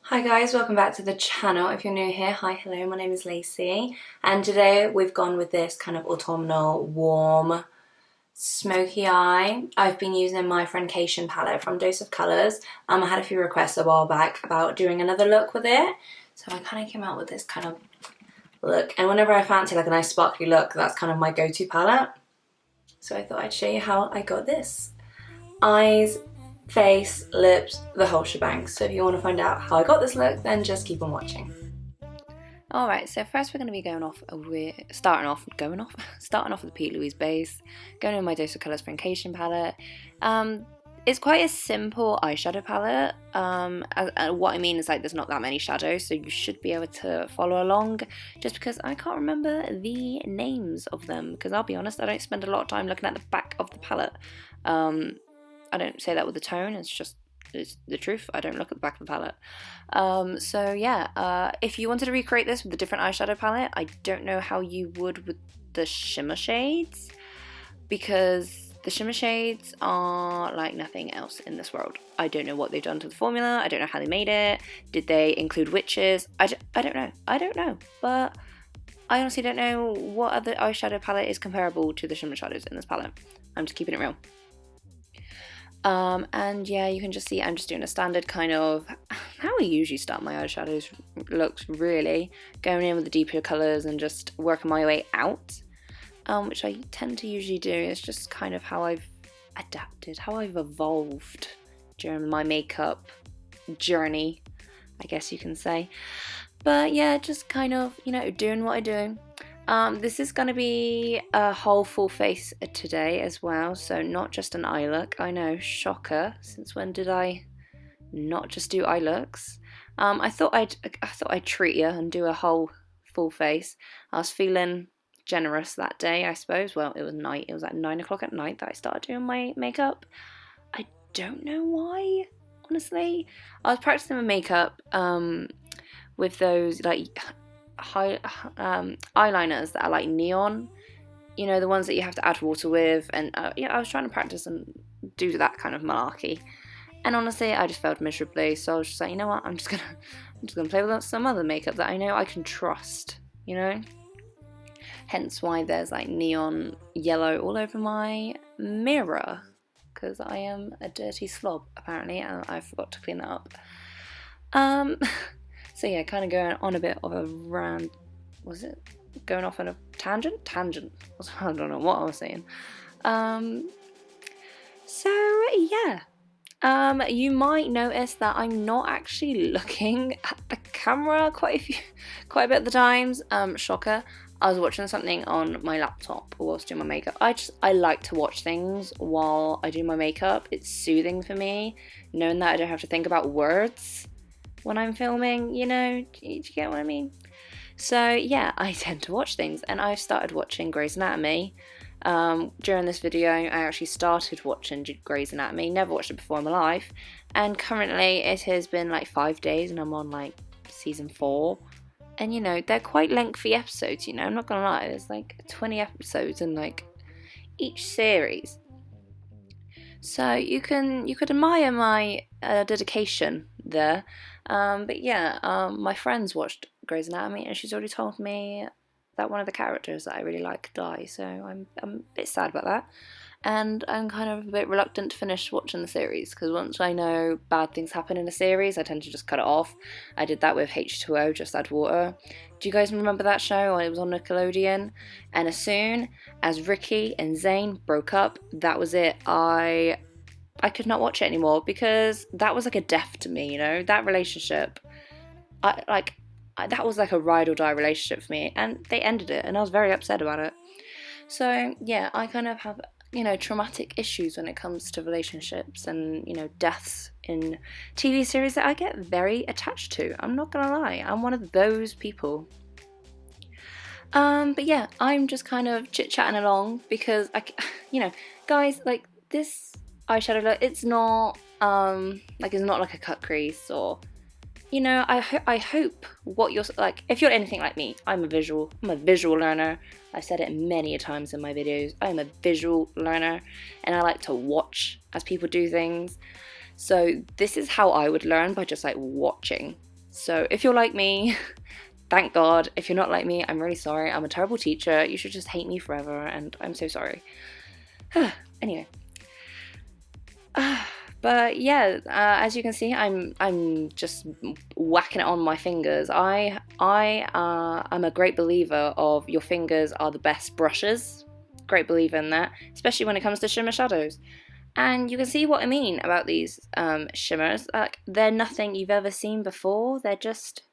Hi guys, welcome back to the channel. If you're new here, hi, hello, my name is Lacey, and today we've gone with this kind of autumnal, warm, smoky eye. I've been using my Friendcation palette from Dose of Colours. I had a few requests a while back about doing another look with it, so I kind of came out with this kind of look, and whenever I fancy like a nice sparkly look, that's kind of my go-to palette. So I thought I'd show you how I got this. Eyes, face, lips, the whole shebang. So if you want to find out how I got this look, then just keep on watching. Alright, so first we're going to be starting off with the Pete Louise base, going in my Dose of Colours Friendcation palette. It's quite a simple eyeshadow palette. What I mean is like there's not that many shadows, so you should be able to follow along, just because I can't remember the names of them, because I'll be honest, I don't spend a lot of time looking at the back of the palette. I don't say that with a tone, it's the truth. I don't look at the back of the palette. So yeah, if you wanted to recreate this with a different eyeshadow palette, I don't know how you would with the shimmer shades, because the shimmer shades are like nothing else in this world. I don't know what they've done to the formula. I don't know how they made it. Did they include witches? I don't know. But I honestly don't know what other eyeshadow palette is comparable to the shimmer shadows in this palette. I'm just keeping it real. And yeah, you can just see I'm just doing a standard kind of how I usually start my eyeshadows looks, really going in with the deeper colours and just working my way out, which I tend to usually do. It's just kind of how I've adapted, how I've evolved during my makeup journey, I guess you can say. But yeah, just kind of, you know, doing what I do. This is going to be a whole full face today as well, so not just an eye look. I know, shocker, since when did I not just do eye looks? I thought I'd treat you and do a whole full face. I was feeling generous that day, I suppose. Well, it was night, it was like 9 o'clock at night that I started doing my makeup. I don't know why, honestly. I was practicing my makeup with those like eyeliners that are like neon, you know, the ones that you have to add water with, and yeah, I was trying to practice and do that kind of malarkey, and honestly I just failed miserably. So I was just like, you know what, I'm just gonna play with some other makeup that I know I can trust, you know. Hence why there's like neon yellow all over my mirror, because I am a dirty slob apparently, and I forgot to clean that up. So yeah, kind of going on a bit of a rant. Was it going off on a tangent? I don't know what I was saying. So yeah, you might notice that I'm not actually looking at the camera quite a bit of the times. Shocker. I was watching something on my laptop whilst doing my makeup. I like to watch things while I do my makeup. It's soothing for me, knowing that I don't have to think about words when I'm filming, you know. Do you get what I mean? So yeah, I tend to watch things, and I've started watching Grey's Anatomy. During this video, I actually started watching Grey's Anatomy, never watched it before in my life, and currently it has been like 5 days and I'm on like season 4, and you know, they're quite lengthy episodes, you know, I'm not gonna lie, there's like 20 episodes in like each series. So you could admire my dedication there. But yeah, my friends watched Grey's Anatomy, and she's already told me that one of the characters that I really like died, so I'm a bit sad about that. And I'm kind of a bit reluctant to finish watching the series, because once I know bad things happen in a series, I tend to just cut it off. I did that with H2O, Just Add Water. Do you guys remember that show? It was on Nickelodeon, and as soon as Ricky and Zayn broke up, that was it. I could not watch it anymore, because that was like a death to me, you know, that relationship. That was like a ride or die relationship for me, and they ended it, and I was very upset about it. So yeah, I kind of have, you know, traumatic issues when it comes to relationships and, you know, deaths in TV series that I get very attached to. I'm not gonna lie, I'm one of those people. But yeah, I'm just kind of chit-chatting along because you know, guys, like this eyeshadow look, it's not like a cut crease, or, you know, I hope what you're like, if you're anything like me, I'm a visual learner. I've said it many a times in my videos. I'm a visual learner, and I like to watch as people do things. So this is how I would learn, by just like watching. So if you're like me, thank God. If you're not like me, I'm really sorry. I'm a terrible teacher. You should just hate me forever, and I'm so sorry. Anyway. But yeah, as you can see, I'm just whacking it on my fingers. I'm a great believer of your fingers are the best brushes. Great believer in that, especially when it comes to shimmer shadows. And you can see what I mean about these shimmers. Like, they're nothing you've ever seen before. They're just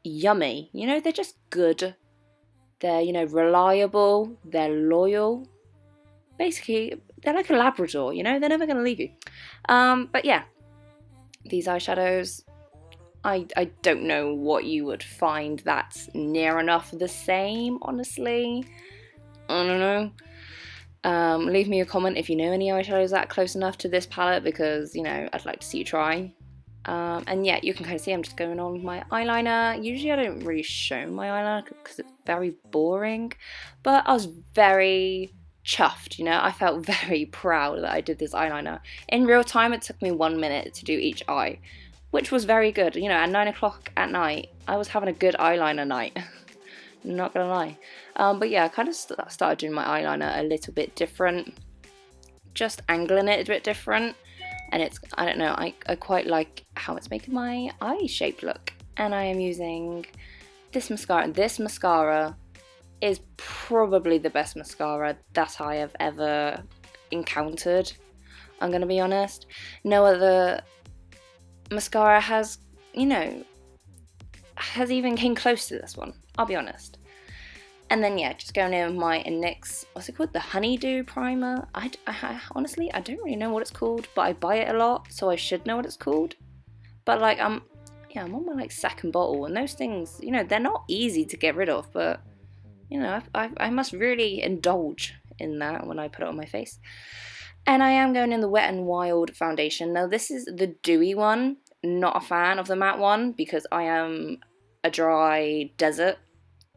yummy. You know, they're just good. They're, you know, reliable. They're loyal. Basically, they're like a Labrador, you know, they're never going to leave you. But yeah, these eyeshadows, I don't know what you would find that's near enough the same, honestly. I don't know. Leave me a comment if you know any eyeshadows that are close enough to this palette, because, you know, I'd like to see you try. And yeah, you can kind of see I'm just going on with my eyeliner. Usually I don't really show my eyeliner because it's very boring, but I was very chuffed, you know. I felt very proud that I did this eyeliner. In real time, it took me 1 minute to do each eye, which was very good. You know, at 9 o'clock at night, I was having a good eyeliner night. Not gonna lie. But yeah, I kind of started doing my eyeliner a little bit different, just angling it a bit different. And it's, I don't know, I quite like how it's making my eye shape look. And I am using this mascara. This mascara is probably the best mascara that I have ever encountered. I'm gonna be honest. No other mascara has, you know, has even came close to this one. I'll be honest. And then yeah, just going in with my NYX, what's it called? The Honeydew Primer. I honestly, I don't really know what it's called, but I buy it a lot, so I should know what it's called. But like, I'm on my like second bottle, and those things, you know, they're not easy to get rid of, but you know, I must really indulge in that when I put it on my face. And I am going in the Wet n Wild foundation. Now this is the dewy one, not a fan of the matte one, because I am a dry desert,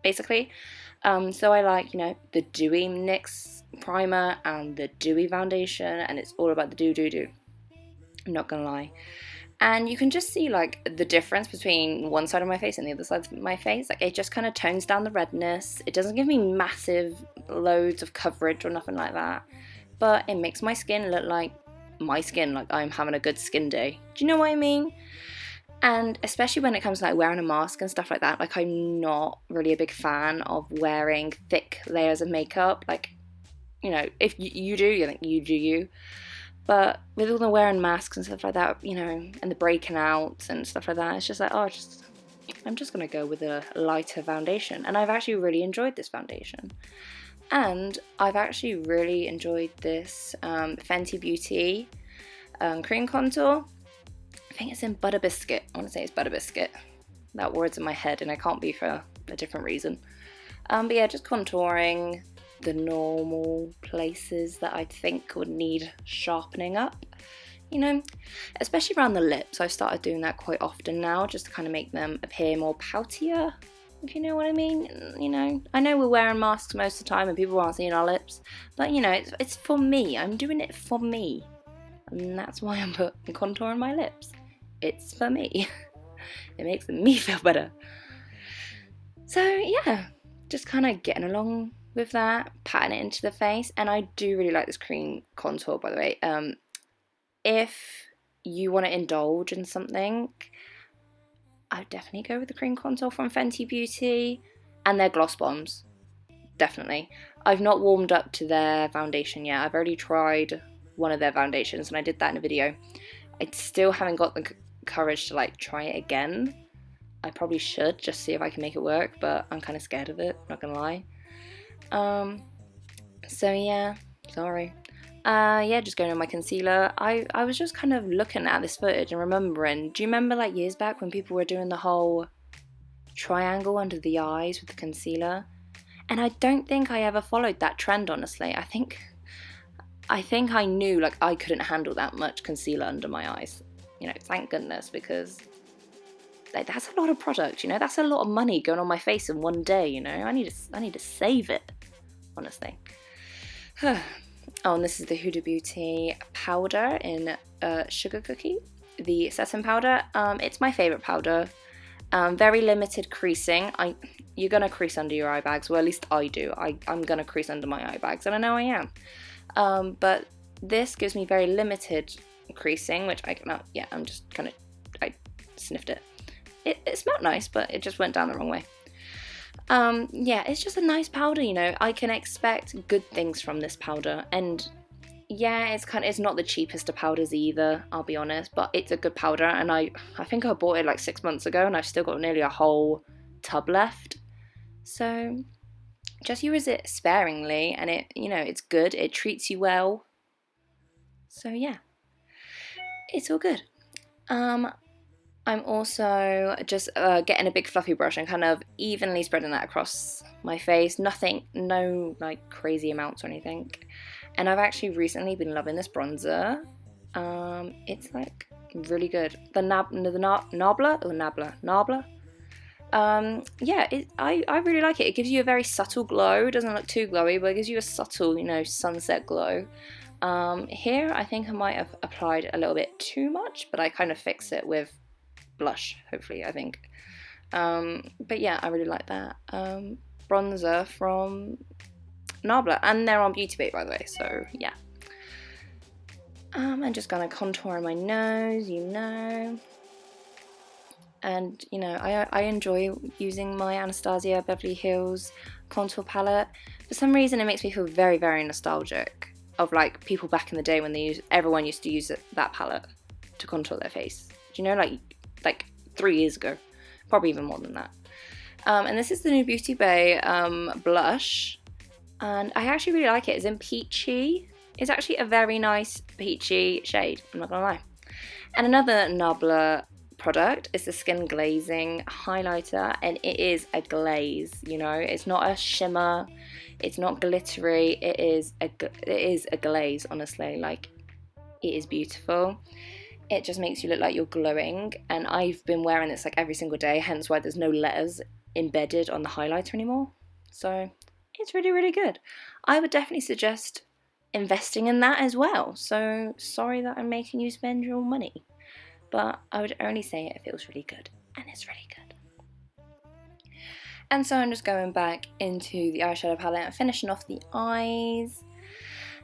basically. So I like, you know, the dewy NYX primer and the dewy foundation, and it's all about the do. I'm not gonna lie. And you can just see like the difference between one side of my face and the other side of my face. Like, it just kind of tones down the redness. It doesn't give me massive loads of coverage or nothing like that, but it makes my skin look like my skin, like I'm having a good skin day. Do you know what I mean? And especially when it comes to like wearing a mask and stuff like that, like I'm not really a big fan of wearing thick layers of makeup. Like, you know, if you do, you think you do you. But with all the wearing masks and stuff like that, you know, and the breaking out and stuff like that, it's just like, oh, I'm just going to go with a lighter foundation. And I've actually really enjoyed this foundation. And I've actually really enjoyed this Fenty Beauty cream contour. I think it's in Butter Biscuit. I want to say it's Butter Biscuit. That word's in my head and I can't be for a different reason. But yeah, just contouring the normal places that I think would need sharpening up. You know, especially around the lips. I've started doing that quite often now, just to kind of make them appear more poutier, if you know what I mean. You know, I know we're wearing masks most of the time and people aren't seeing our lips, but you know, it's for me. I'm doing it for me. And that's why I'm putting contour on my lips. It's for me. It makes me feel better. So yeah, just kind of getting along with that, patting it into the face. And I do really like this cream contour, by the way. If you want to indulge in something, I would definitely go with the cream contour from Fenty Beauty and their gloss bombs. Definitely. I've not warmed up to their foundation yet. I've already tried one of their foundations and I did that in a video. I still haven't got the courage to like try it again. I probably should just see if I can make it work, but I'm kind of scared of it, not gonna lie. So yeah, sorry. Yeah, just going on my concealer. I was just kind of looking at this footage and remembering, do you remember like years back when people were doing the whole triangle under the eyes with the concealer? And I don't think I ever followed that trend, honestly. I think I knew like I couldn't handle that much concealer under my eyes. You know, thank goodness, because like, that's a lot of product, you know, that's a lot of money going on my face in one day, you know. I need to save it, honestly. Oh, and this is the Huda Beauty powder in Sugar Cookie. the setting powder. It's my favourite powder. Very limited creasing. You're gonna crease under your eye bags, well at least I do. I'm gonna crease under my eye bags, and I know I am. But this gives me very limited creasing, which I sniffed it. It smelled nice, but it just went down the wrong way. Yeah, it's just a nice powder, you know. I can expect good things from this powder, and yeah, it's not the cheapest of powders either, I'll be honest, but it's a good powder, and I think I bought it like 6 months ago, and I've still got nearly a whole tub left. So just use it sparingly, and it's good. It treats you well. So yeah, it's all good. I'm also just getting a big fluffy brush and kind of evenly spreading that across my face. No like crazy amounts or anything. And I've actually recently been loving this bronzer. It's like really good. The Nabla. Yeah, I really like it. It gives you a very subtle glow. It doesn't look too glowy, but it gives you a subtle, sunset glow. Here I think I might have applied a little bit too much, but I kind of fix it with blush, hopefully, I think. But yeah, I really like that. Bronzer from Nabla, and they're on Beauty Bay, by the way, so yeah. I'm just gonna contour my nose, and I enjoy using my Anastasia Beverly Hills contour palette. For some reason it makes me feel very, very nostalgic of like people back in the day when everyone used to use that palette to contour their face. Do you know, like 3 years ago, probably even more than that. And this is the new Beauty Bay blush, and I actually really like it. It's in Peachy. It's actually a very nice peachy shade, I'm not gonna lie. And another Nabla product is the Skin Glazing highlighter, and it is a glaze, it's not a shimmer, it's not glittery, it is a glaze, honestly. Like, it is beautiful. It just makes you look like you're glowing, and I've been wearing this like every single day, hence why there's no letters embedded on the highlighter anymore. So it's really, really good. I would definitely suggest investing in that as well. So sorry that I'm making you spend your money, but I would only say it if it was really good, and it's really good. And so I'm just going back into the eyeshadow palette and finishing off the eyes.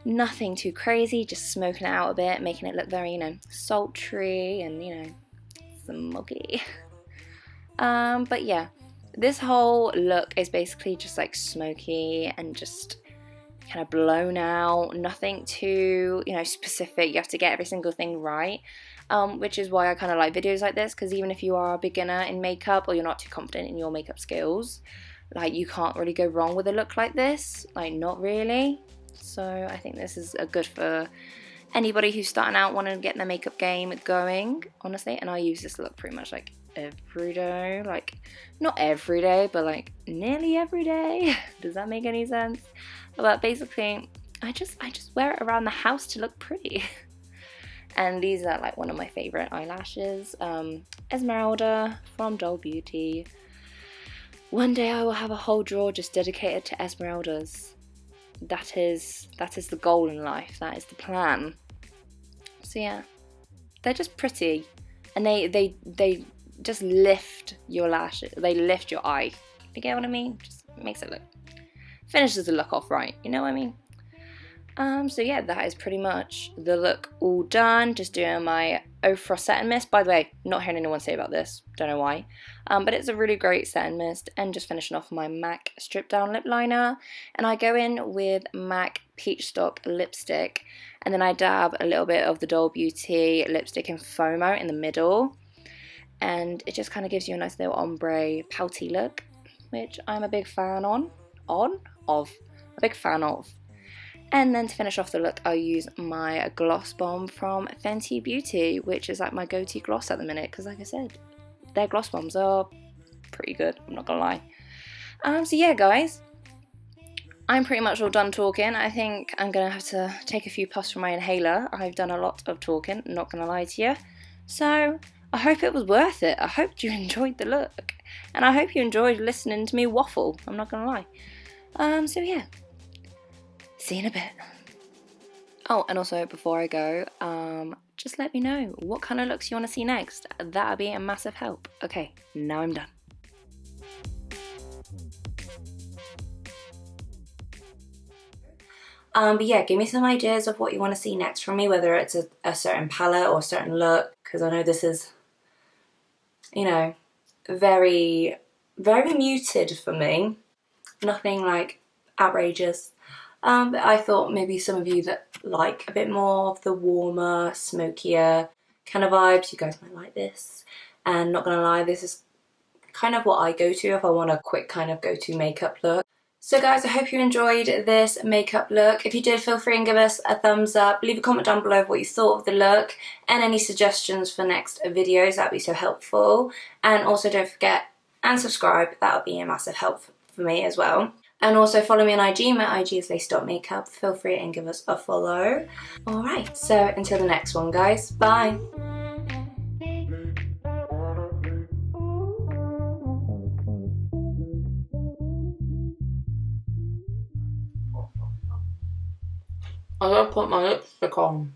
Nothing too crazy, just smoking it out a bit, making it look very, sultry and, smoky. But yeah, this whole look is basically just like smoky and just kind of blown out, nothing too, specific. You have to get every single thing right, which is why I kind of like videos like this, because even if you are a beginner in makeup or you're not too confident in your makeup skills, like, you can't really go wrong with a look like this, like, not really. So I think this is good for anybody who's starting out wanting to get their makeup game going, honestly. And I use this look pretty much like every day, like not every day, but like nearly every day. Does that make any sense? But basically I just wear it around the house to look pretty. And these are like one of my favorite eyelashes, Esmeralda from Doll Beauty. One day I will have a whole drawer just dedicated to Esmeraldas. That is the goal in life. That is the plan. So yeah, they're just pretty, and they just lift your lashes. They lift your eye. You get what I mean? Just makes it finishes the look off right. You know what I mean? So yeah, that is pretty much the look all done. Just doing my Eau Frost setting mist. By the way, not hearing anyone say about this, don't know why. But it's a really great setting mist. And just finishing off my MAC Strip Down Lip Liner. And I go in with MAC Peach Stock lipstick. And then I dab a little bit of the Doll Beauty lipstick in FOMO in the middle. And it just kind of gives you a nice little ombre pouty look, which I'm a big fan of. And then to finish off the look, I'll use my Gloss Bomb from Fenty Beauty, which is like my go-to gloss at the minute, because like I said, their gloss bombs are pretty good, I'm not gonna lie. So yeah, guys, I'm pretty much all done talking. I think I'm gonna have to take a few puffs from my inhaler. I've done a lot of talking, not gonna lie to you. So I hope it was worth it. I hope you enjoyed the look, and I hope you enjoyed listening to me waffle, I'm not gonna lie. So yeah. See you in a bit. Oh, and also before I go, just let me know what kind of looks you want to see next. That would be a massive help. Okay, now I'm done. But yeah, give me some ideas of what you want to see next from me, whether it's a certain palette or a certain look, because I know this is, you know, very, very muted for me. Nothing like outrageous. But I thought maybe some of you that like a bit more of the warmer, smokier kind of vibes, you guys might like this. And not gonna lie, this is kind of what I go to if I want a quick kind of go-to makeup look. So guys, I hope you enjoyed this makeup look. If you did, feel free and give us a thumbs up. Leave a comment down below of what you thought of the look and any suggestions for next videos. That would be so helpful. And also don't forget and subscribe. That would be a massive help for me as well. And also follow me on IG. My IG is lace.makeup. Feel free and give us a follow. Alright, so until the next one, guys. Bye. I gotta put my lipstick on.